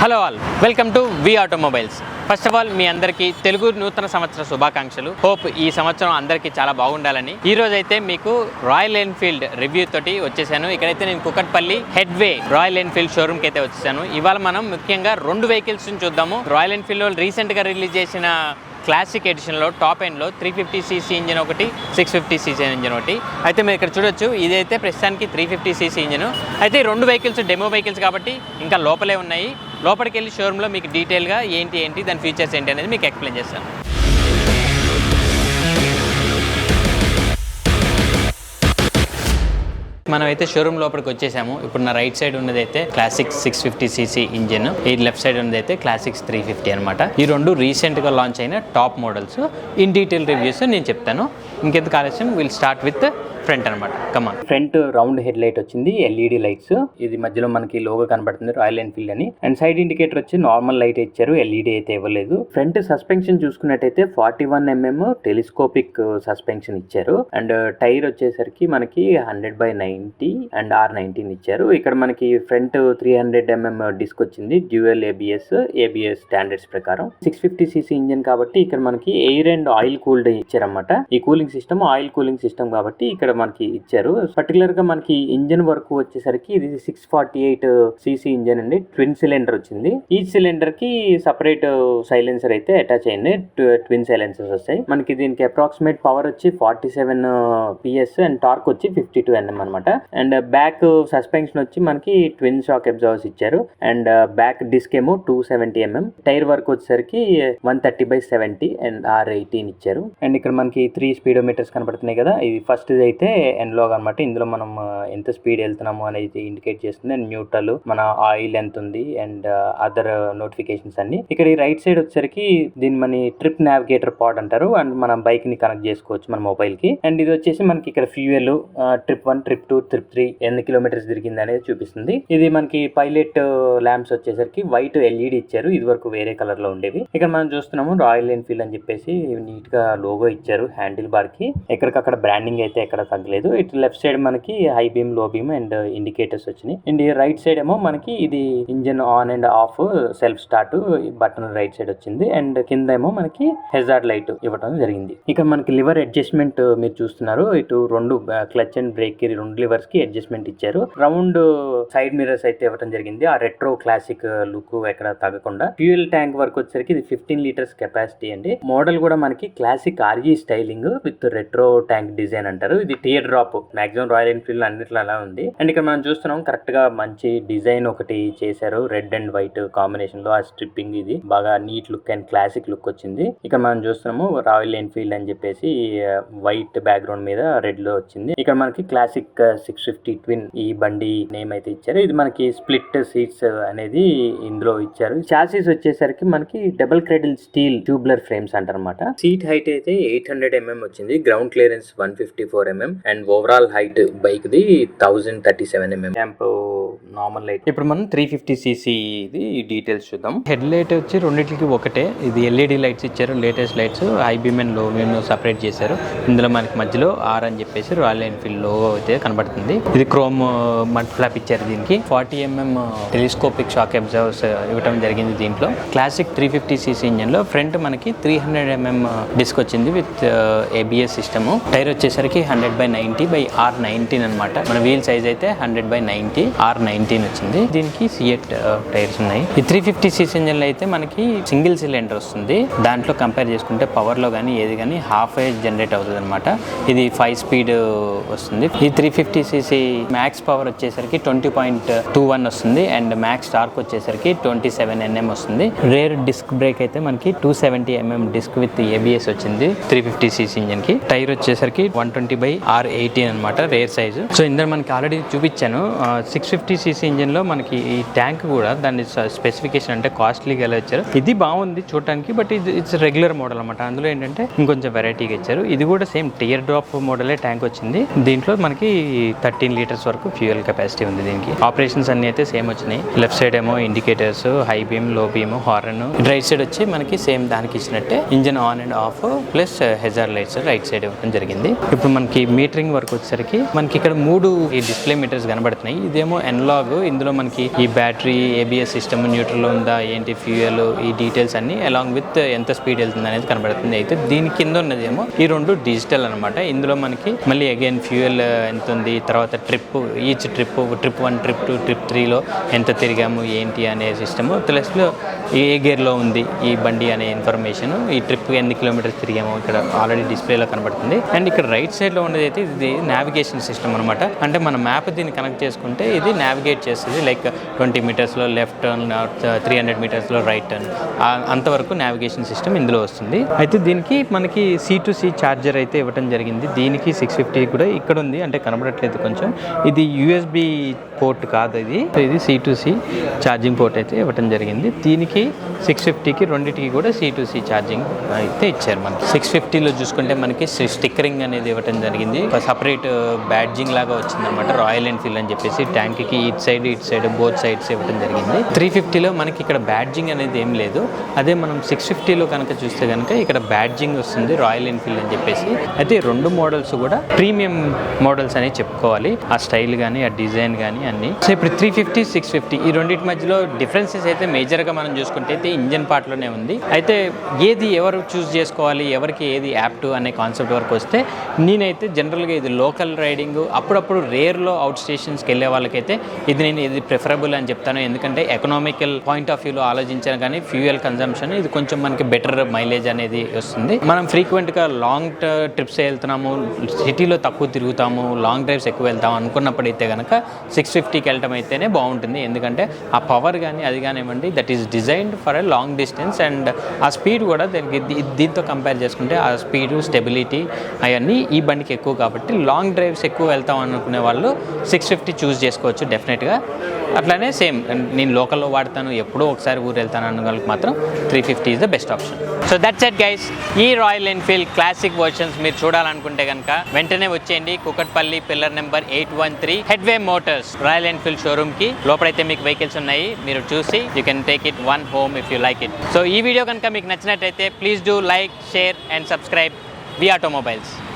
Hello all, welcome to V automobiles. First of all మీ అందరికీ తెలుగు నూతన సంవత్సర శుభాకాంక్షలు. హోప్ ఈ సంవత్సరం అందరికీ చాలా బాగుండాలని. ఈ రోజు అయితే మీకు రాయల్ ఎన్ఫీల్డ్ రివ్యూ తోటి వచ్చేసాను. ఇక్కడైతే నేను కుకట్పల్లి హెడ్వే రాయల్ ఎన్ఫీల్డ్ షోరూమ్కి అయితే వచ్చేసాను. ఇవాళ మనం ముఖ్యంగా రెండు వెహికల్స్ చూద్దాము. రాయల్ ఎన్ఫీల్డ్లో రీసెంట్గా రిలీజ్ చేసిన క్లాసిక్ ఎడిషన్లో టాప్ ఎండ్లో 350cc ఇంజిన్ ఒకటి, 650cc ఇంజిన్ ఒకటి అయితే మీరు ఇక్కడ చూడొచ్చు. ఇదైతే ప్రస్తుతానికి 350cc ఇంజిన్. అయితే ఈ రెండు వెహికల్స్ డెమో వెహికల్స్ కాబట్టి ఇంకా లోపలే ఉన్నాయి. లోపలికి వెళ్ళి షోరూంలో మీకు డీటెయిల్గా ఏంటి దాని ఫీచర్స్ ఏంటి అనేది మీకు ఎక్స్ప్లెయిన్ చేస్తాను. మనం అయితే షోరూమ్ లోపలికి వచ్చేసాము. ఇప్పుడు నా రైట్ సైడ్ ఉన్నది అయితే క్లాసిక్ 650cc ఇంజిన్, ఈ లెఫ్ట్ సైడ్ ఉన్నది అయితే క్లాసిక్ 350 అనమాట. ఈ రెండు రీసెంట్ గా లాంచ్ అయిన top models. In detail reviews నేను చెప్తాను. ఇంకెంత ఆలస్యం, విల్ స్టార్ట్ విత్ ఫ్రంట్ అనమాట. కమాన్. ఫ్రంట్ రౌండ్ హెడ్ లైట్ వచ్చింది, ఎల్ఈడి లైట్స్. ఇది మధ్యలో మనకి లోగో కనబడుతుంది రాయల్ ఎన్ఫీల్డ్ అని. అండ్ సైడ్ ఇండికేటర్ వచ్చి నార్మల్ లైట్ ఇచ్చారు, ఎల్ఈడి అయితే ఇవ్వలేదు. ఫ్రంట్ సస్పెన్షన్ చూసుకున్నట్టయితే 41mm టెలిస్కోపిక్ సస్పెన్షన్ ఇచ్చారు. అండ్ టైర్ వచ్చేసరికి మనకి 100/90 అండ్ R19 ఇచ్చారు. ఇక్కడ మనకి ఫ్రంట్ 300mm డిస్క్ వచ్చింది, డ్యూయల్ ఏబిఎస్ స్టాండర్డ్స్ ప్రకారం. 650cc ఇంజిన్ కాబట్టి ఇక్కడ మనకి ఎయిర్ అండ్ ఆయిల్ కూల్డ్ ఇచ్చారన్నమాట. ఈ cooling system oil cooling system కాబట్టి ఇక్కడ మనకి ఇచ్చారు. పర్టికులర్ గా మనకి ఇంజన్ వరకు వచ్చేసరికి ఇది 648cc ఇంజన్ అండి. ట్విన్ సిలిండర్ వచ్చింది. ఈ సిలిండర్ కి సపరేట్ సైలెన్సర్ అయితే అటాచ్ అయింది. ట్విన్ సైలెన్సర్స్ వస్తాయి మనకి. దీనికి అప్రాక్సిమేట్ పవర్ వచ్చి 47 PS అండ్ టార్క్ వచ్చి 52 Nm అనమాట. అండ్ బ్యాక్ సస్పెన్షన్ వచ్చి మనకి ట్విన్ షాక్ అబ్జార్వర్స్ ఇచ్చారు. అండ్ బ్యాక్ డిస్క్ ఏమో 270 mm. టైర్ వర్క్ వచ్చేసరికి 130/70 అండ్ R18 ఇచ్చారు. అండ్ ఇక్కడ మనకి 3 స్పీడోమీటర్స్ కనబడుతున్నాయి కదా. ఇది ఫస్ట్ అయితే ఎన్లాగ్ అనమాట. ఇందులో మనం ఎంత స్పీడ్ వెళ్తున్నాము అనేది ఇండికేట్ చేస్తుంది. అండ్ న్యూట్రల్, మన ఆయిల్ ఎంత ఉంది అండ్ అదర్ నోటిఫికేషన్స్ అన్ని. ఇక్కడ ఈ రైట్ సైడ్ వచ్చేసరికి దీన్ని మన ట్రిప్ నావిగేటర్ పాడ్ అంటారు. అండ్ మనం బైక్ ని కనెక్ట్ చేసుకోవచ్చు మన మొబైల్ కి. అండ్ ఇది వచ్చేసి మనకి ఇక్కడ ఫ్యూయల్, ట్రిప్ 1, ట్రిప్ 2, ట్రిప్ 3 ఎన్ని కిలోమీటర్స్ తిరిగింది అనేది చూపిస్తుంది. ఇది మనకి పైలట్ ల్యాంప్స్ వచ్చేసరికి వైట్ ఎల్ఈడి ఇచ్చారు. ఇది వరకు వేరే కలర్ లో ఉండేవి. ఇక్కడ మనం చూస్తున్నాము రాయల్ ఎన్ఫీల్డ్ అని చెప్పేసి నీట్ గా లోగో ఇచ్చారు హ్యాండిల్ బార్ కి. ఎక్కడికక్కడ బ్రాండింగ్ అయితే ఎక్కడ తగ్గలేదు. ఇటు లెఫ్ట్ సైడ్ మనకి high beam, low beam and indicators వచ్చినాయి. అండ్ రైట్ సైడ్ ఏమో మనకి ఇది engine on and of self start button right side వచ్చింది. అండ్ కింద ఏమో మనకి హెజార్డ్ లైట్ ఇవ్వడం జరిగింది. ఇక్కడ మనకి లివర్ అడ్జస్ట్మెంట్ మీరు చూస్తున్నారు. ఇటు రెండు క్లచ్ అండ్ బ్రేక్ కి రెండు లివర్స్ కి అడ్జస్ట్మెంట్ ఇచ్చారు. రౌండ్ సైడ్ మిర్రర్స్ అయితే ఇవ్వడం జరిగింది. ఆ రెట్రో క్లాసిక్ లుక్ ఎక్కడ తగ్గకుండా. ఫ్యూయల్ ట్యాంక్ వరకు వచ్చేసరికి ఇది 15 లీటర్స్ కెపాసిటీ అండి. మోడల్ కూడా మనకి క్లాసిక్ ఆర్జీ styling with retro tank design అంటారు. ఇది tear drop maximum Royal Enfield అన్నిట్లో అలా ఉంది. అండ్ ఇక్కడ మనం చూస్తున్నాం కరెక్ట్ గా మంచి డిజైన్ ఒకటి చేశారు. రెడ్ అండ్ వైట్ కాంబినేషన్ లో ఆ స్ట్రిప్పింగ్ ఇది బాగా neat look and classic look వచ్చింది. ఇక్కడ మనం చూస్తున్నాము రాయల్ ఎన్ఫీల్డ్ అని చెప్పేసి వైట్ బ్యాక్గ్రౌండ్ మీద రెడ్ లో వచ్చింది. ఇక్కడ మనకి క్లాసిక్ 650 ట్విన్ ఈ బండి నేమ్ అయితే ఇచ్చారు. ఇది మనకి స్ప్లిట్ సీట్స్ అనేది ఇందులో ఇచ్చారు. చాసిస్ వచ్చేసరికి మనకి double cradle steel tubular frames అంటారన్నమాట. సీట్ హైట్ అయితే 800 mm వచ్చింది. Ground clearance 154 mm and overall height bike ది 1037 mm. Normal light. ఇప్పుడు మనం 350cc ఇది డీటెయిల్స్ చూద్దాం. హెడ్ లైట్ వచ్చి రెండింటికి ఒకటే. ఇది ఎల్ఈడి లైట్స్ ఇచ్చారు, latest lights. High beam and లో బీమ్ సపరేట్ చేశారు. ఇందులో మనకి మధ్యలో ఆర్ అని చెప్పేసి రాయల్ ఎన్ఫీల్డ్ లోగో అయితే కనబడుతుంది. ఇది క్రోమ్ మడ్ ఫ్లాప్ ఇచ్చారు. దీనికి 40mm టెలిస్కోపిక్ షాక్ అబ్జార్వర్స్ ఇవ్వడం జరిగింది. దీంట్లో క్లాసిక్ 350cc ఇంజన్ లో ఫ్రంట్ మనకి 300mm డిస్క్ వచ్చింది విత్ ఏబిఎస్ సిస్టమ్. టైర్ వచ్చేసరికి 100/90/R19 అనమాట. మన వీల్ సైజ్ అయితే 100/90 R19 వచ్చింది. దీనికి సిఎట్ టైర్స్ ఉన్నాయి. ఈ 350cc ఇంజన్ లో అయితే మనకి సింగిల్ సిలిండర్ వస్తుంది. దాంట్లో కంపేర్ చేసుకుంటే పవర్ లో కానీ ఏది కానీ హాఫ్ జనరేట్ అవుతుంది అనమాట. ఇది 5 స్పీడ్ వస్తుంది. ఈ 350cc మ్యాక్స్ పవర్ వచ్చేసరికి 20.21 వస్తుంది. అండ్ మ్యాక్స్ టార్క్ వచ్చేసరికి 27 Nm వస్తుంది. రేర్ డిస్క్ బ్రేక్ అయితే మనకి 270 mm డిస్క్ విత్ ఏబిఎస్ వచ్చింది 350cc ఇంజన్ కి. టైర్ వచ్చేసరికి 120/R18 అనమాట, రేర్ సైజు. సో ఇందులో మనకి ఆల్రెడీ చూపించాను. 650cc ఇంజన్ లో మనకి ఈ ట్యాంక్ కూడా దాని స్పెసిఫికేషన్ అంటే కాస్ట్లీగా ఎలా ఇచ్చారు. ఇది బాగుంది చూడటానికి, బట్ ఇట్స్ రెగ్యులర్ మోడల్ అనమాట. అందులో ఏంటంటే ఇంకొంచెం వెరైటీగా ఇచ్చారు. ఇది కూడా సేమ్ టియర్ డ్రాప్ మోడలే ట్యాంక్ వచ్చింది. దీంట్లో మనకి 13 లీటర్స్ వరకు ఫ్యూయల్ కెపాసిటీ ఉంది. దీనికి ఆపరేషన్స్ అన్ని అయితే సేమ్ వచ్చినాయి. లెఫ్ట్ సైడ్ ఏమో indicators, high beam, low beam, horn. Right side వచ్చి మనకి సేమ్ దానికి ఇచ్చినట్టే engine on and off plus hazard lights right side ఇవ్వడం జరిగింది. ఇప్పుడు మనకి మీటరింగ్ వర్క్ వచ్చేసరికి మనకి ఇక్కడ 3 ఈ డిస్ప్లే మీటర్స్ కనబడుతున్నాయి. ఇదేమో ఎన్లాగ్. ఇందులో మనకి ఈ బ్యాటరీ, ఏబిఎస్ సిస్టమ్ న్యూట్రల్ ఉందా ఏంటి, ఫ్యూయల్, ఈ డీటెయిల్స్ అన్ని అలాంగ్ విత్ ఎంత స్పీడ్ వెళ్తుంది అనేది కనబడుతుంది. అయితే దీని కింద ఉన్నదేమో ఈ రెండు డిజిటల్ అనమాట. ఇందులో మనకి మళ్ళీ అగైన్ ఫ్యూయల్ ఎంత ఉంది, తర్వాత trip, each trip 1, trip 2, trip 3లో ఎంత తిరిగాము ఏంటి అనే సిస్టము, ప్లస్ ఏ గేర్లో ఉంది ఈ బండి అనే ఇన్ఫర్మేషన్, ఈ ట్రిప్ ఎన్ని కిలోమీటర్స్ తిరిగాము ఇక్కడ ఆల్రెడీ డిస్ప్లేలో కనబడుతుంది. అండ్ ఇక్కడ రైట్ సైడ్లో ఉండేది అయితే ఇది నావిగేషన్ సిస్టమ్ అనమాట. అంటే మన మ్యాప్ దీన్ని కనెక్ట్ చేసుకుంటే ఇది నావిగేట్ చేస్తుంది. లైక్ 20 మీటర్స్లో లెఫ్ట్ టర్న్, 300 మీటర్స్లో రైట్ టర్న్, అంతవరకు నావిగేషన్ సిస్టమ్ ఇందులో వస్తుంది. అయితే దీనికి మనకి C2C ఛార్జర్ అయితే ఇవ్వడం జరిగింది. దీనికి 650 కూడా ఇక్కడ ఉంది, అంటే కనబడట్లేదు కొంచెం. ఇది USB పోర్ట్ కాదు, ఇది C2C ఛార్జింగ్ పోర్ట్ అయితే ఇవ్వడం జరిగింది. దీనికి 650కి రెండింటికి కూడా C2C ఛార్జింగ్ అయితే ఇచ్చారు. మనకి 650లో చూసుకుంటే మనకి స్టిక్కరింగ్ అనేది ఇవ్వడం జరిగింది. ఒక సపరేట్ బ్యాడ్జింగ్ లాగా వచ్చిందనమాట, రాయల్ ఎన్ఫీల్డ్ అని చెప్పేసి. ట్యాంక్కి ఇటు సైడ్ బోత్ సైడ్స్ ఇవ్వడం జరిగింది. 350లో మనకి ఇక్కడ బ్యాడ్జింగ్ అనేది ఏం లేదు. అదే మనం 650లో కనుక చూస్తే కనుక ఇక్కడ బ్యాడ్జింగ్ వస్తుంది, రాయల్ ఎన్ఫీల్డ్ అని చెప్పేసి. అయితే రెండు మోడల్స్ కూడా ప్రీమియం మోడల్స్ అని చెప్పుకోవాలి. ఆ స్టైల్ కానీ, ఆ డిజైన్ కానీ అన్ని. సో ఇప్పుడు 350, 650 ఈ రెండింటి మధ్యలో డిఫరెన్సెస్ అయితే మేజర్గా మనం చూసుకుంటే అయితే ఇంజన్ పార్ట్లోనే ఉంది. అయితే ఏది ఎవరు చూస్ చేసుకోవాలి, ఎవరికి ఏది యాప్ట్ అనే కాన్సెప్ట్ వరకు వస్తే నేనైతే జనరల్గా ఇది లోకల్ రైడింగ్, అప్పుడప్పుడు రేర్లో అవుట్ స్టేషన్స్కి వెళ్ళే వాళ్ళకైతే ఇది ప్రిఫరబుల్ అని చెప్తాను. ఎందుకంటే ఎకనామికల్ పాయింట్ ఆఫ్ వ్యూలో ఆలోచించాను కానీ ఫ్యూయల్ కన్జంప్షన్ ఇది కొంచెం మనకి బెటర్ మైలేజ్ అనేది వస్తుంది. మనం ఫ్రీక్వెంట్గా లాంగ్ ట్రిప్స్ వెళ్తున్నాము, సిటీలో తక్కువ తిరుగుతాము, లాంగ్ డ్రైవ్స్ ఎక్కువ వెళ్తాము అనుకున్నప్పుడైతే కనుక 650కి వెళ్ళటం అయితేనే బాగుంటుంది. ఎందుకంటే ఆ పవర్ కానీ అది కానివ్వండి, that is designed for a long distance. And ఆ స్పీడ్ కూడా దీంతో కంపేర్ చేసుకుంటే ఆ స్పీడు, స్టెబిలిటీ అవన్నీ ఈ బండికి ఎక్కువ కాబట్టి లాంగ్ డ్రైవ్స్ ఎక్కువ వెళ్తాం అనుకునే వాళ్ళు 650 చూస్ చేసుకోవచ్చు డెఫినెట్గా. అట్లానే సేమ్ నేను లోకల్లో వాడతాను, ఎప్పుడో ఒకసారి ఊరు వెళ్తాను అన్న వాళ్ళకి మాత్రం 350 is the best option. So that's it guys. ఈ రాయల్ ఎన్ఫీల్డ్ క్లాసిక్ వర్షన్స్ మీరు చూడాలనుకుంటే కనుక వెంటనే వచ్చేయండి Kukatpally pillar number 813 Headway Motors Royal Enfield షోరూమ్కి. లోపలైతే మీకు వెహికల్స్ ఉన్నాయి, మీరు చూసి you can take it one home if you like it. So ఈ వీడియో కనుక మీకు నచ్చినట్టయితే please do like, share and subscribe V automobiles.